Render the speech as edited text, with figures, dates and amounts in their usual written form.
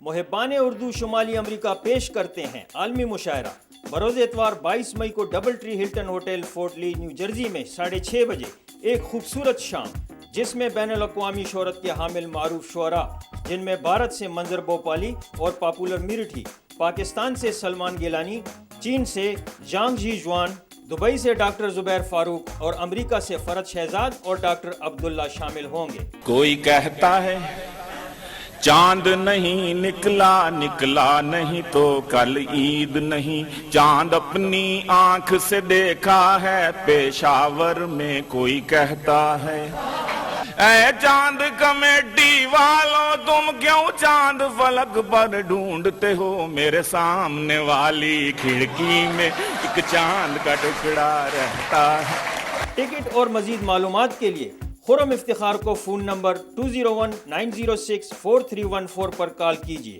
محبان اردو شمالی امریکہ پیش کرتے ہیں عالمی مشاعرہ بروز اتوار 22 مئی کو DoubleTree Hilton hotel Fort Lee New Jersey میں 6:30 بجے ایک خوبصورت شام جس میں بین الاقوامی شہرت کے حامل معروف شعراء جن میں بھارت سے منظر بھوپالی اور پاپولر میرٹھی، پاکستان سے سلمان گیلانی، چین سے جانگ جی جوان، دبئی سے ڈاکٹر زبیر فاروق اور امریکہ سے فرد شہزاد اور ڈاکٹر عبداللہ شامل ہوں گے۔ کوئی کہتا ہے چاند نہیں نکلا نہیں تو کل عید نہیں، چاند اپنی آنکھ سے دیکھا ہے پشاور میں کوئی کہتا ہے۔ اے چاند کمیٹی والوں تم کیوں چاند فلک پر ڈھونڈتے ہو، میرے سامنے والی کھڑکی میں ایک چاند کا ٹکڑا رہتا ہے۔ ٹکٹ اور مزید معلومات کے لیے خرم افتخار کو فون نمبر 201-906-4314 پر کال کیجیے۔